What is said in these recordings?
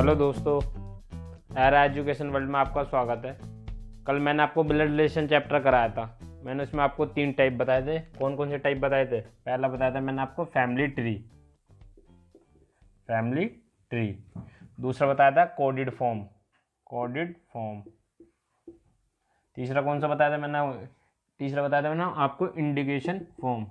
Hello दोस्तों, era education world में आपका स्वागत है। कल मैंने आपको ब्लड रिलेशन चैप्टर कराया था। मैंने उसमें आपको 3 टाइप बताए थे। कौन कौन से टाइप बताए थे? पहला बताया था मैंने आपको फैमिली ट्री। दूसरा बताया था कोडिड फॉर्म। तीसरा कौन सा बताया था मैंने? तीसरा बताया था मैंने आपको इंडिकेशन फॉर्म।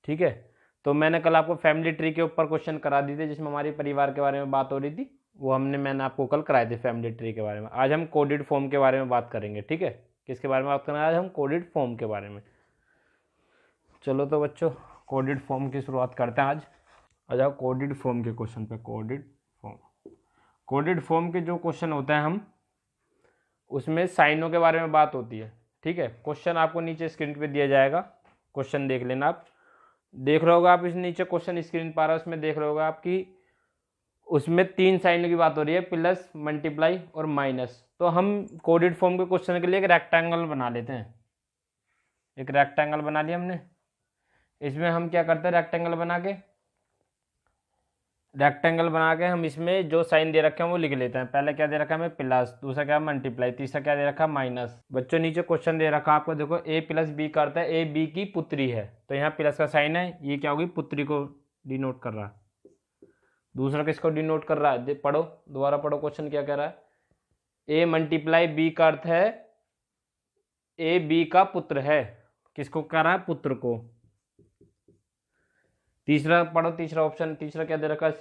ठीक है, तो मैंने कल आपको फैमिली ट्री के ऊपर क्वेश्चन करा दिए थे, जिसमें हमारे परिवार के बारे में बात हो रही थी। वो मैंने आपको कल कराए थे फैमिली ट्री के बारे में। आज हम कोडेड फॉर्म के बारे में बात करेंगे। ठीक है, किसके बारे में बात करना है? आज हम कोडेड फॉर्म के बारे में। चलो तो बच्चों, कोडेड फॉर्म की शुरुआत करते हैं आज। आ जाओ कोडेड फॉर्म के क्वेश्चन पे। कोडेड फॉर्म के जो क्वेश्चन होते हैं हम उसमें साइनों के बारे में बात होती है। ठीक है, क्वेश्चन आपको नीचे स्क्रीन पे दिया जाएगा, क्वेश्चन देख लेना। आप देख रहे होगा, आप इस नीचे क्वेश्चन स्क्रीन पर आ रहा है, उसमें देख रहे होगा आपकी उसमें 3 साइनों की बात हो रही है, प्लस, मल्टीप्लाई और माइनस। तो हम कोडेड फॉर्म के क्वेश्चन के लिए एक रेक्टेंगल बना लेते हैं। एक रेक्टेंगल बना लिया हमने। इसमें हम क्या करते हैं, रेक्टेंगल बना के हम इसमें जो साइन दे रखे हैं वो लिख लेते हैं। पहले क्या दे रखा है हमें? प्लस, दूसरा क्या है? मल्टीप्लाई, तीसरा क्या दे रखा है? माइनस। बच्चों नीचे क्वेश्चन दे रखा है आपको, देखो a प्लस बी का अर्थ है ए बी की पुत्री है। तो यहाँ प्लस का साइन है, ये क्या होगी? पुत्री को डिनोट कर रहा है। दूसरा किसको डिनोट कर रहा है? पढ़ो, दोबारा पढ़ो क्वेश्चन क्या कह रहा है। ए मल्टीप्लाई बी का अर्थ है ए बी का पुत्र है। किसको कह रहा है? पुत्र को। तीसरा पढ़ो, तीसरा ऑप्शन, तीसरा क्या दे रखा है?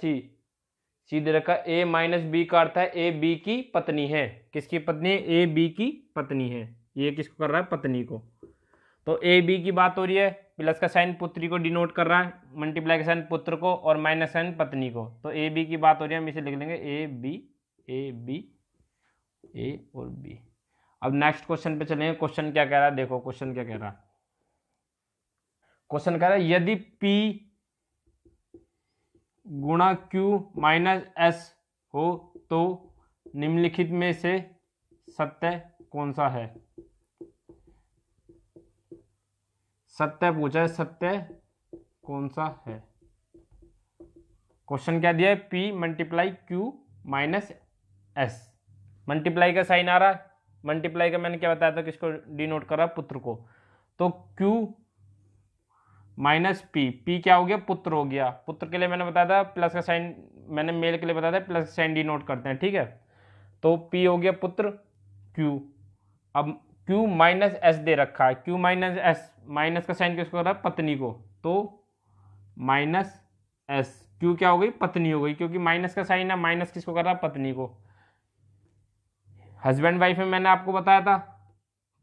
सी दे रखा है ए माइनस बी का अर्थ है ए बी की पत्नी है। किसकी पत्नी है? ए बी की पत्नी है। ये किसको कर रहा है? पत्नी को। तो ए बी की बात हो रही है, प्लस का साइन पुत्री को डिनोट कर रहा है, मल्टीप्लाई का साइन पुत्र को, और माइनस साइन पत्नी को। तो ए बी की बात हो रही है, हम इसे लिख लेंगे ए बी ए और बी। अब नेक्स्ट क्वेश्चन पे चलेंगे। क्वेश्चन क्या कह रहा है? देखो क्वेश्चन क्या कह रहा है। क्वेश्चन कह रहा है यदि P गुणा Q माइनस S हो तो निम्नलिखित में से सत्य कौन सा है? सत्य पूछा है, सत्य कौन सा है? क्वेश्चन क्या दिया है? P multiply Q minus S। Multiply का साइन आ रहा है। मल्टीप्लाई का मैंने क्या बताया था? किसको डिनोट कर रहा है? पुत्र को। तो Q माइनस पी क्या हो गया? पुत्र हो गया। पुत्र के लिए मैंने बताया था प्लस का साइन, मैंने मेल के लिए बताया था प्लस का साइन डिनोट करते हैं। ठीक है, तो पी हो गया पुत्र, क्यू। अब क्यू माइनस एस दे रखा है, क्यू माइनस एस, माइनस का साइन किसको कर रहा है? पत्नी को। तो माइनस एस, क्यू क्या हो गई? पत्नी हो गई, क्योंकि माइनस का साइन है। माइनस किसको कर रहा है? पत्नी को। हस्बैंड वाइफ में मैंने आपको बताया था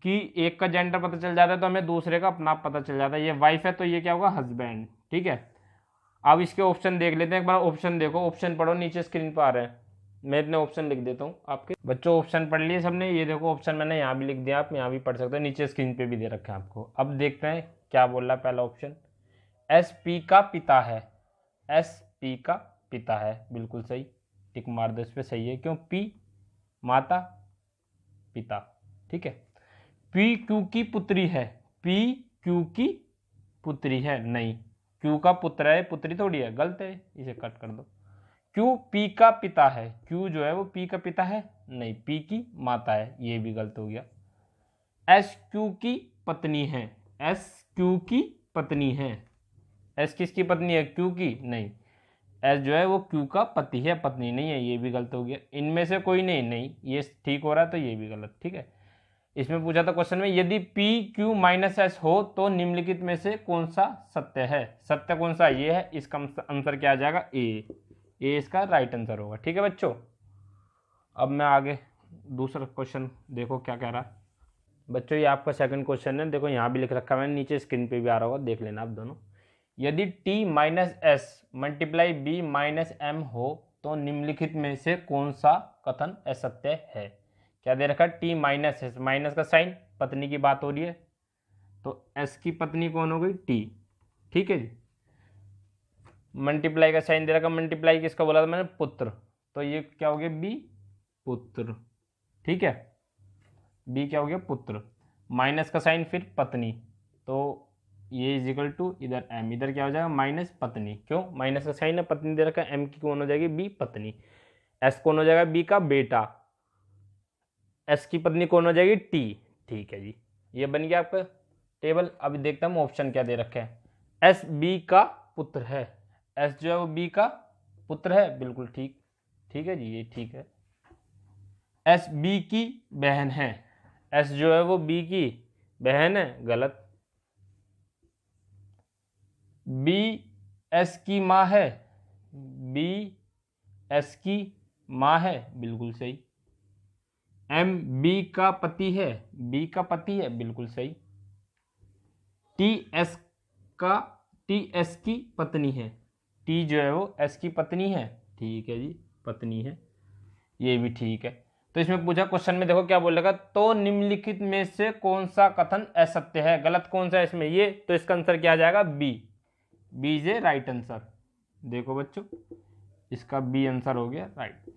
कि एक का जेंडर पता चल जाता है तो हमें दूसरे का अपना पता चल जाता है। ये वाइफ है तो ये क्या होगा? हस्बैंड। ठीक है, अब इसके ऑप्शन देख लेते हैं। एक बार ऑप्शन देखो, ऑप्शन पढ़ो, नीचे स्क्रीन पर आ रहे हैं। मैं इतने ऑप्शन लिख देता हूँ आपके बच्चों। ऑप्शन पढ़ लिए सबने? ये देखो ऑप्शन मैंने यहाँ भी लिख दिया, आप यहाँ भी पढ़ सकते हो, नीचे स्क्रीन पे भी दे रखा है आपको। अब देखते हैं क्या बोल रहा है पहला ऑप्शन। एस पी का पिता है। एस पी का पिता है, बिल्कुल सही, टिक मार दो इस पे, सही है। क्यों? पी माता, पिता। ठीक है। पी क्यू की पुत्री है। पी क्यू की पुत्री है, नहीं, क्यू का पुत्र है, पुत्री थोड़ी है, गलत है, इसे कट कर दो। क्यू पी का पिता है। क्यू जो है वो पी का पिता है, नहीं, पी की माता है, ये भी गलत हो गया। एस क्यू की पत्नी है। एस क्यू की पत्नी है। एस किसकी पत्नी है? क्यू की, नहीं, एस जो है वो क्यू का पति है, पत्नी नहीं है, ये भी गलत हो गया। इनमें से कोई नहीं, ये ठीक हो रहा है तो ये भी गलत। ठीक है, इसमें पूछा था क्वेश्चन में यदि पी क्यू माइनस एस हो तो निम्नलिखित में से कौन सा सत्य है? सत्य कौन सा? ये है। इसका आंसर क्या आ जाएगा? ए इसका राइट आंसर होगा। ठीक है बच्चों, अब मैं आगे दूसरा क्वेश्चन देखो क्या कह रहा है। बच्चों ये आपका सेकंड क्वेश्चन है, देखो यहाँ भी लिख रखा है मैंने, नीचे स्क्रीन पे भी आ रहा होगा, देख लेना आप दोनों। यदि T minus S multiply B minus M हो तो निम्नलिखित में से कौन सा कथन असत्य है? क्या दे रखा है? टी माइनस एस, माइनस का साइन, पत्नी की बात हो रही है, तो एस की पत्नी कौन हो गई? टी। ठीक है जी। मल्टीप्लाई का साइन दे रखा, मल्टीप्लाई किसका बोला था मैंने? पुत्र, तो ये क्या हो गया? बी, पुत्र। ठीक है, बी क्या हो गया? पुत्र। माइनस का साइन, फिर पत्नी, तो ये इज इक्वल टू इधर m, इधर क्या हो जाएगा माइनस पत्नी, क्यों माइनस का साइन है, पत्नी दे रखा है, m की कौन हो जाएगी b पत्नी, s कौन हो जाएगा b का बेटा, s की पत्नी कौन हो जाएगी t। ठीक है जी, ये बन गया आपका टेबल। अभी देखता हूँ ऑप्शन क्या दे रखे हैं, s b का पुत्र है, s जो है वो b का पुत्र है, बिल्कुल ठीक, ठीक है जी, ये ठीक है। s b की बहन है, s जो है वो b की बहन है, गलत। b s की माँ है, b s की माँ है, बिल्कुल सही। m b का पति है, b का पति है, बिल्कुल सही। t s की पत्नी है, t जो है वो s की पत्नी है, ठीक है जी, पत्नी है, ये भी ठीक है। तो इसमें पूछा क्वेश्चन में, देखो क्या बोलेगा, तो निम्नलिखित में से कौन सा कथन असत्य है, गलत कौन सा है इसमें, ये, तो इसका आंसर क्या आ जाएगा B, B is A right answer. देखो बच्चों, इसका बी आंसर हो गया राइट।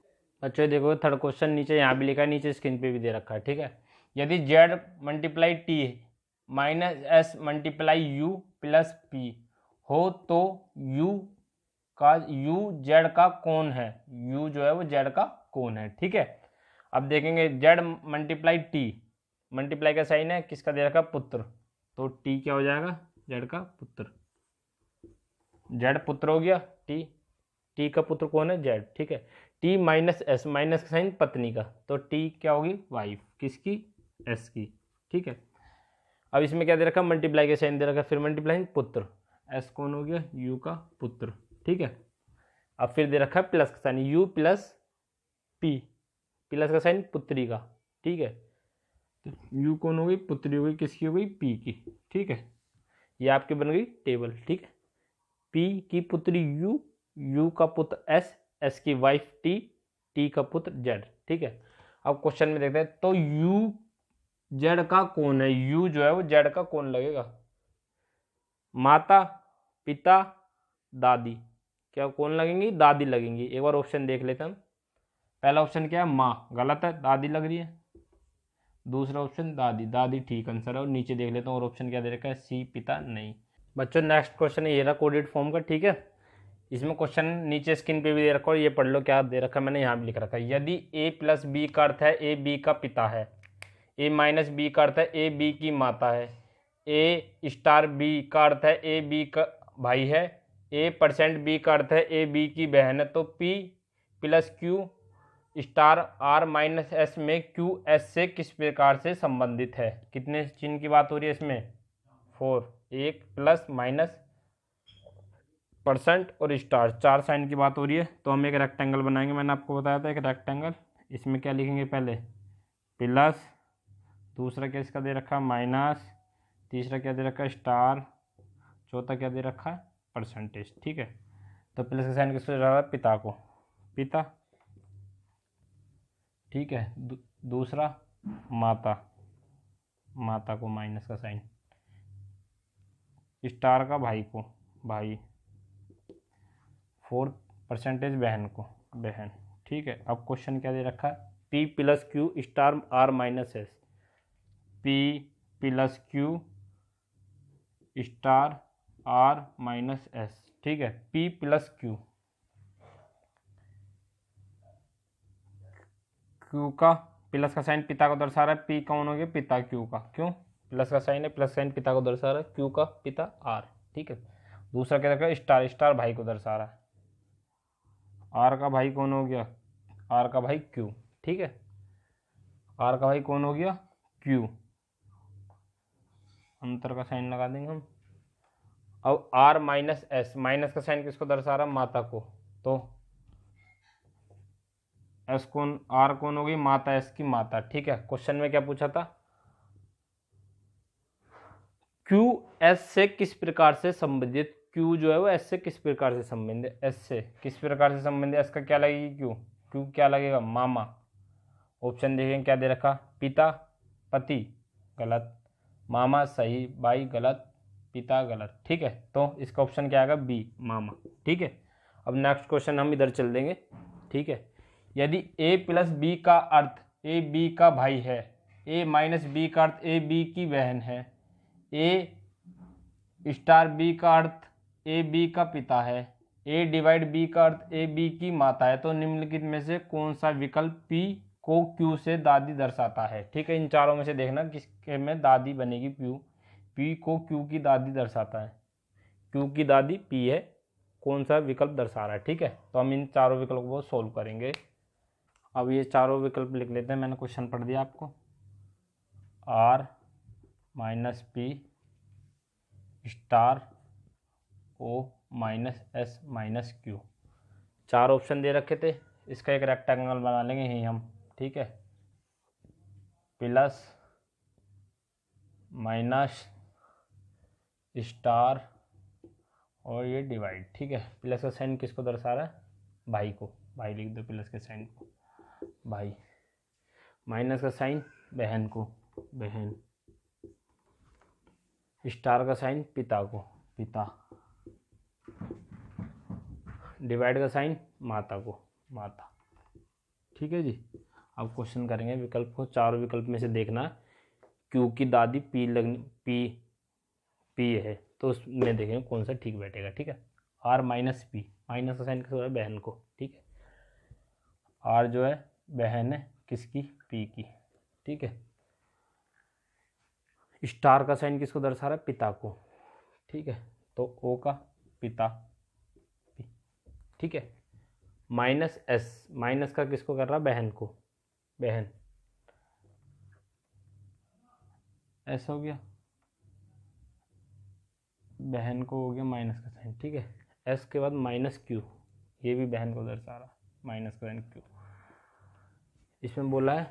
बच्चों देखो थर्ड क्वेश्चन नीचे यहाँ भी लिखा है, नीचे स्क्रीन पे भी दे रखा है, ठीक है। यदि z multiply T minus S multiply you plus P हो तो u z का कौन है, u जो है वो z का कौन है, ठीक है। अब देखेंगे z मल्टीप्लाई टी, मल्टीप्लाई का साइन है, किसका दे रखा पुत्र, तो t क्या हो जाएगा z का पुत्र, z पुत्र हो गया, t का पुत्र कौन है z, ठीक है। t माइनस एस, माइनस का साइन पत्नी का, तो t क्या होगी वाइफ, किसकी s की, ठीक है। अब इसमें क्या दे रखा मल्टीप्लाई का साइन दे रखा, फिर मल्टीप्लाई पुत्र, s कौन हो गया u का पुत्र, ठीक है। अब फिर दे रखा है प्लस का sign u plus p, plus का साइन पुत्री का, ठीक है। तो u कौन हो गई पुत्री हो गई, किसकी हो गई p की, ठीक है। ये आपकी बन गई टेबल, ठीक है। p की पुत्री u का पुत्र s की वाइफ t का पुत्र z, ठीक है। अब क्वेश्चन में देखते हैं, तो u z का कौन है, u जो है वो z का कौन लगेगा, माता पिता दादी, क्या कौन लगेंगी, दादी लगेंगी। एक बार ऑप्शन देख लेते हैं हम, पहला ऑप्शन क्या है माँ, गलत है, दादी लग रही है। दूसरा ऑप्शन दादी, दादी ठीक आंसर है। और नीचे देख लेता हूँ और ऑप्शन क्या दे रखा है, सी पिता नहीं। बच्चों नेक्स्ट क्वेश्चन है ये रहा कोडेड फॉर्म का, ठीक है। इसमें क्वेश्चन नीचे स्क्रीन पे भी दे रखा है, ये पढ़ लो क्या दे रखा है, मैंने यहाँ भी लिख रखा है। यदि a प्लस बी का अर्थ है a b का पिता है, a माइनस बी का अर्थ है a b की माता है, a स्टार b का अर्थ है a b का भाई है, a परसेंट b का अर्थ है a b की बहन है, तो p plus Q star r minus S में क्यू एस से किस प्रकार से संबंधित है। कितने चिन्ह की बात हो रही है इसमें, 4, एक प्लस माइनस परसेंट और स्टार, 4 साइन की बात हो रही है। तो हम एक रेक्टेंगल बनाएंगे, मैंने आपको बताया था एक रेक्टेंगल। इसमें क्या लिखेंगे, पहले प्लस, दूसरा क्या इसका दे रखा है माइनस, तीसरा क्या दे रखा है स्टार, चौथा क्या दे रखा है परसेंटेज, ठीक है। तो प्लस का साइन किसको दे रहा है, पिता को, पिता, ठीक है। दूसरा माता, माता को माइनस का साइन, स्टार का भाई को, भाई, 4 परसेंटेज बहन को, बहन, ठीक है। अब क्वेश्चन क्या दे रखा है, p plus Q star r minus S, p plus Q star r minus S, ठीक है। p प्लस क्यू, क्यू का प्लस का साइन पिता को दर्शा रहा है, p कौन हो गया पिता क्यू का, क्यों प्लस का साइन है, प्लस साइन पिता को दर्शा रहा है, क्यू का पिता r, ठीक है। दूसरा क्या रखा है स्टार, स्टार भाई को दर्शा रहा है, आर का भाई कौन हो गया, आर का भाई क्यू, ठीक है। आर का भाई कौन हो गया क्यू, अंतर का साइन लगा देंगे हम। अब आर माइनस एस, माइनस का साइन किसको दर्शा रहा है, माता को, तो एस कौन, आर कौन हो गई माता, एस की माता, ठीक है। क्वेश्चन में क्या पूछा था, क्यू एस से किस प्रकार से संबंधित, क्यू जो है वो एस से किस प्रकार से संबंधित, एस से किस प्रकार से संबंधित, एस का क्या लगेगी क्यू, क्यू क्या लगेगा मामा। ऑप्शन देखें क्या दे रखा, पिता पति गलत, मामा सही, भाई गलत, पिता गलत, ठीक है। तो इसका ऑप्शन क्या आएगा बी मामा, ठीक है। अब नेक्स्ट क्वेश्चन हम इधर चल देंगे, ठीक है। यदि a प्लस बी का अर्थ a b का भाई है, a माइनस बी का अर्थ a b की बहन है, a स्टार बी का अर्थ ए बी का पिता है, ए डिवाइड बी का अर्थ ए बी की माता है, तो निम्नलिखित में से कौन सा विकल्प पी को क्यू से दादी दर्शाता है। ठीक है, इन चारों में से देखना किसके में दादी बनेगी क्यू, पी को क्यू की दादी दर्शाता है, क्यू की दादी पी है, कौन सा विकल्प दर्शा रहा है। ठीक है, तो हम इन चारों विकल्पों को सोल्व करेंगे। अब ये चारों विकल्प लिख लेते हैं, मैंने क्वेश्चन पढ़ दिया आपको। R minus P star O minus S minus Q, चार ऑप्शन दे रखे थे, इसका एक रेक्टेंगल बना लेंगे यही हम। ठीक है, प्लस माइनस स्टार और ये डिवाइड। ठीक है, प्लस का साइन किसको दर्शा रहा है, भाई को, भाई लिख दो प्लस के साइन को, भाई। माइनस का साइन बहन को, बहन। स्टार का साइन पिता को, पिता। डिवाइड का साइन माता को, माता। ठीक है जी, अब क्वेश्चन करेंगे विकल्प को, चारों विकल्प में से देखना क्यू की दादी पी पी है, तो उसमें देखेंगे कौन सा ठीक बैठेगा। ठीक है, आर माइनस पी, माइनस का साइन किसको है, बहन को। ठीक है, आर जो है बहन है किसकी, पी की। ठीक है, स्टार का साइन किसको दर्शा रहा है, पिता को। ठीक है, तो ओ का पिता पी। ठीक है, माइनस एस, माइनस का किसको कर रहा है, बहन को, बहन। एस हो गया, बहन को हो गया माइनस का साइन। ठीक है, एस के बाद माइनस क्यू, ये भी बहन को दर्शा रहा, माइनस का साइन क्यू। इसमें बोला है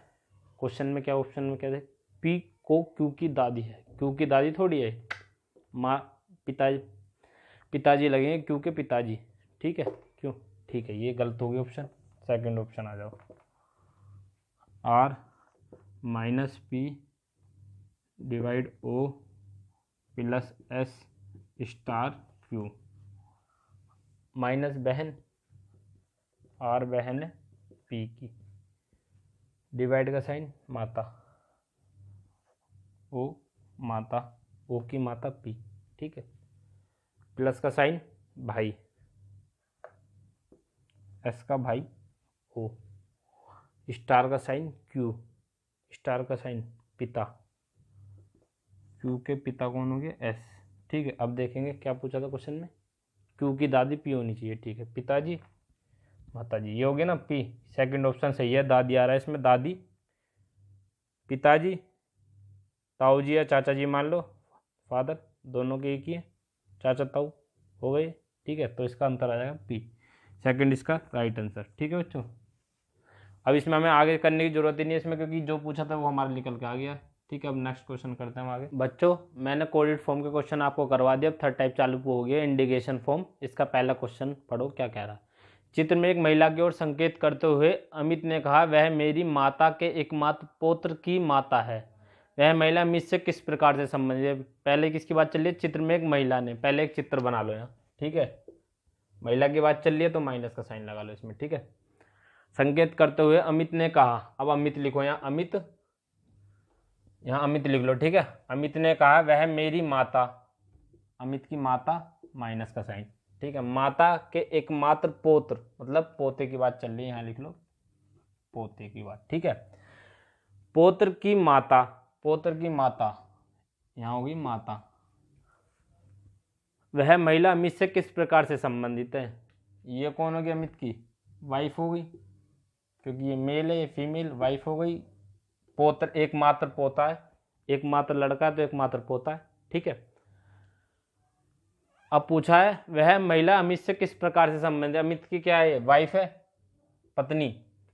क्वेश्चन में क्या, ऑप्शन में क्या है, पी को क्यू की दादी है, क्यू की दादी थोड़ी है, माँ पिताजी, पिताजी लगेंगे क्यू के पिताजी। ठीक है, क्यों, ठीक है, ये गलत हो गया ऑप्शन, सेकंड ऑप्शन आ जाओ। R minus P divide O plus S star Q, minus बहन, आर बहन है पी की, डिवाइड का साइन माता, ओ माता, ओ की माता पी। ठीक है, प्लस का साइन भाई, एस का भाई ओ, स्टार का साइन क्यू, स्टार का साइन पिता, क्यू के पिता कौन हो गया, एस। ठीक है, अब देखेंगे क्या पूछा था क्वेश्चन में, क्यू की दादी पी होनी चाहिए। ठीक है, पिताजी माताजी, ये हो गया ना पी, सेकंड ऑप्शन सही है, दादी आ रहा है इसमें, दादी, पिताजी, ताऊ जी या चाचा जी मान लो, फादर, दोनों के एक ही है, चाचा ताऊ हो गए। ठीक है, तो इसका आंसर आ जाएगा पी, सेकंड इसका राइट आंसर। ठीक है बच्चों, अब इसमें हमें आगे करने की जरूरत ही नहीं है इसमें, क्योंकि जो पूछा था वो हमारा निकल के आ गया। ठीक है, अब नेक्स्ट क्वेश्चन करते हैं हम आगे। बच्चों मैंने कोडेड फॉर्म के क्वेश्चन आपको करवा दिया, अब थर्ड टाइप चालू हो गया, इंडिकेशन फॉर्म। इसका पहला क्वेश्चन पढ़ो क्या कह रहा है। चित्र में एक महिला की ओर संकेत करते हुए अमित ने कहा, वह मेरी माता के एकमात्र पुत्र की माता है। वह महिला अमित से किस प्रकार से संबंधित है। पहले किसकी बात चल रही है, चित्र में एक महिला ने, पहले एक चित्र बना लो यहाँ। ठीक है, महिला की बात चल रही है तो माइनस का साइन लगा लो इसमें। ठीक है, संकेत करते हुए अमित ने कहा, अब अमित लिखो यहाँ, अमित, यहाँ अमित लिख लो। ठीक है, अमित ने कहा वह मेरी माता, अमित की माता, माइनस का साइन। ठीक है, माता के एकमात्र पुत्र, मतलब पोते की बात चल रही है, यहाँ लिख लो पोते की बात। ठीक है, पुत्र की माता, पुत्र की माता, यहाँ होगी माता। वह महिला अमित से किस प्रकार से संबंधित है। ये कौन होगी, अमित की वाइफ हो गई, क्योंकि ये मेल है, ये फीमेल, वाइफ हो गई। पोत्र एकमात्र पोता है, एकमात्र लड़का है तो एकमात्र पोता है। ठीक है, अब पूछा है वह महिला अमित से किस प्रकार से संबंधित है। अमित की क्या है, वाइफ है, पत्नी।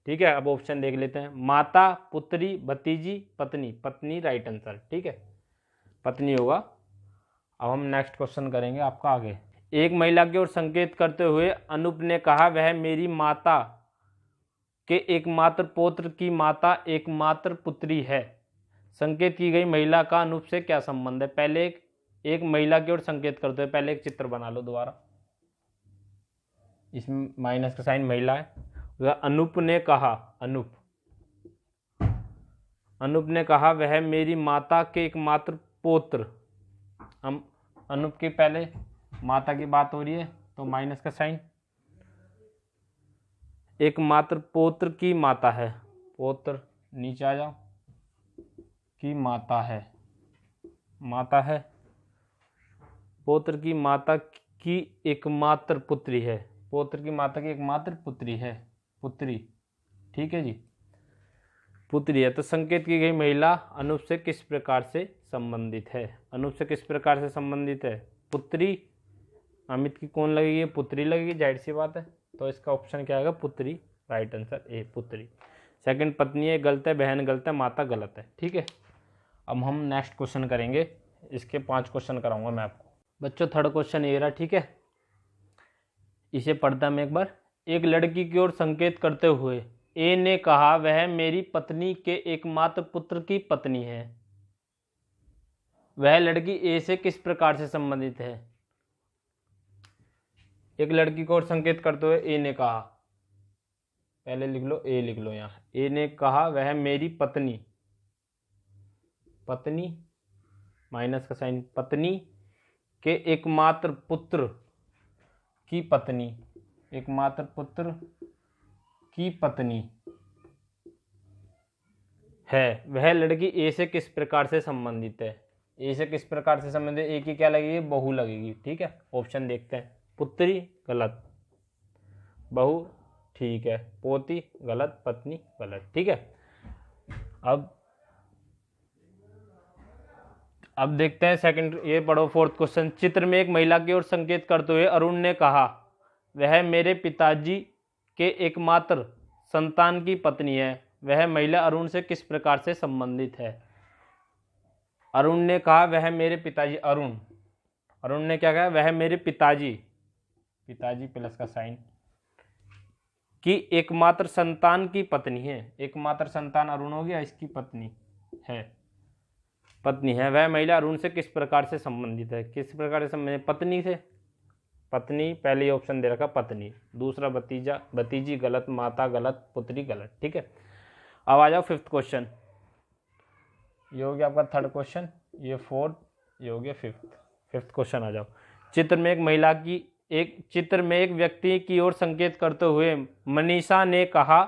ठीक है, अब ऑप्शन देख लेते हैं, माता, पुत्री, भतीजी, पत्नी। पत्नी राइट आंसर। ठीक है, पत्नी होगा। अब हम नेक्स्ट क्वेश्चन करेंगे आपका आगे। एक महिला की ओर संकेत करते हुए अनूप ने कहा, वह मेरी माता के एकमात्र पुत्र की माता एकमात्र पुत्री है। संकेत की गई महिला का अनूप से क्या संबंध है। पहले एक महिला की ओर संकेत करते हुए पहले एक चित्र बना लो दोबारा, इसमें माइनस का साइन महिला है। अनूप ने कहा, अनूप ने कहा वह मेरी माता के एकमात्र पुत्र, हम अनुप की पहले माता की बात हो रही है तो माइनस का साइन। एकमात्र पौत्र की माता है, पौत्र नीचे आ जाओ, की माता है, माता है, पौत्र की माता की एकमात्र पुत्री है, पौत्र की माता की एकमात्र पुत्री है, पुत्री, ठीक है जी, पुत्री है। तो संकेत की गई महिला अनुप से किस प्रकार से संबंधित है? अनुप से किस प्रकार से संबंधित है? पुत्री। अमित की कौन लगेगी? पुत्री लगेगी, जाहिर सी बात है। तो इसका ऑप्शन क्या आएगा? पुत्री, राइट आंसर ए, पुत्री। सेकंड पत्नी है, गलत है, बहन गलत है, माता गलत है, ठीक है। अब हम नेक्स्ट क्वेश्चन करेंगे, इसके 5 क्वेश्चन कराऊंगा मैं आपको। बच्चों थर्ड क्वेश्चन ये रहा, ठीक है, इसे पढ़ता मैं एक बार। एक लड़की की ओर संकेत करते हुए ए ने कहा, वह मेरी पत्नी के एकमात्र पुत्र की पत्नी है। वह लड़की ए से किस प्रकार से संबंधित है? एक लड़की को ओर संकेत करते हुए ए ने कहा, पहले लिख लो, ए लिख लो यहां। ए ने कहा वह मेरी पत्नी, पत्नी माइनस का साइन, पत्नी के एकमात्र पुत्र की पत्नी, एकमात्र पुत्र की पत्नी है। वह लड़की ए से किस प्रकार से संबंधित है? ए से किस प्रकार से संबंधित? ए की क्या लगेगी? बहू लगेगी, ठीक है। ऑप्शन देखते हैं। पुत्री गलत, बहू ठीक है, पोती गलत, पत्नी गलत, ठीक है। अब देखते हैं सेकंड, ये पढ़ो फोर्थ क्वेश्चन। चित्र में एक महिला की ओर संकेत करते हुए अरुण ने कहा, वह मेरे पिताजी के एकमात्र संतान की पत्नी है। वह महिला अरुण से किस प्रकार से संबंधित है? अरुण ने कहा वह मेरे पिताजी, अरुण ने क्या कहा? वह मेरे पिताजी, पिताजी प्लस का साइन, की एकमात्र संतान की पत्नी है। एकमात्र संतान अरुण हो गया, इसकी पत्नी है, पत्नी है। वह महिला अरुण से किस प्रकार से संबंधित है? किस प्रकार से संबंधित? पत्नी से, पत्नी, पहले ऑप्शन दे रखा पत्नी, दूसरा भतीजा, भतीजी गलत, माता गलत, पुत्री गलत, ठीक है। अब आ जाओ फिफ्थ क्वेश्चन, ये हो गया आपका थर्ड क्वेश्चन, ये फोर्थ, ये हो गया फिफ्थ क्वेश्चन। आ जाओ। चित्र में एक व्यक्ति की ओर संकेत करते हुए मनीषा ने कहा,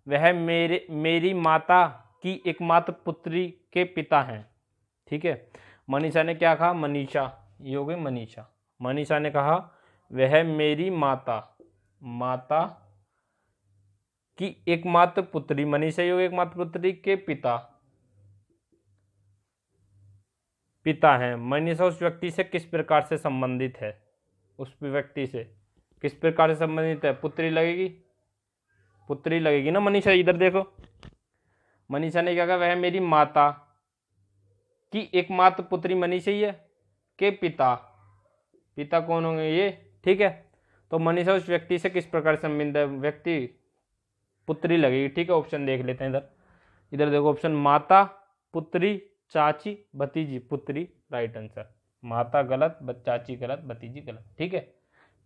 वह मेरी माता की एकमात्र पुत्री के पिता हैं, ठीक है। मनीषा ने क्या कहा? मनीषा, ये हो गई मनीषा। मनीषा ने कहा वह मेरी माता की एकमात्र पुत्री, मनीषा ये एकमात्र पुत्री के पिता हैं। मनीषा उस व्यक्ति से किस प्रकार से संबंधित है? उस व्यक्ति से किस प्रकार से संबंधित है? पुत्री लगेगी, पुत्री लगेगी ना मनीषा। इधर देखो, मनीषा ने क्या कहा? वह मेरी माता की एकमात्र पुत्री मनीषा ही है के पिता कौन होंगे? ये, ठीक है। तो मनीषा उस व्यक्ति से किस प्रकार संबंधित है? व्यक्ति, पुत्री लगेगी, ठीक है। ऑप्शन देख लेते हैं इधर देखो, ऑप्शन माता, पुत्री, चाची, भतीजी, पुत्री, राइट आंसर। माता गलत, चाची गलत, भतीजी गलत, ठीक है।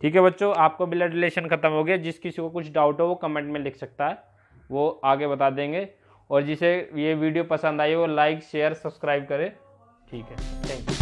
ठीक है बच्चों, आपको ब्लड रिलेशन खत्म हो गया। जिस किसी को कुछ डाउट हो वो कमेंट में लिख सकता है, वो आगे बता देंगे। और जिसे ये वीडियो पसंद आई वो लाइक शेयर सब्सक्राइब करे, ठीक है। Thank you.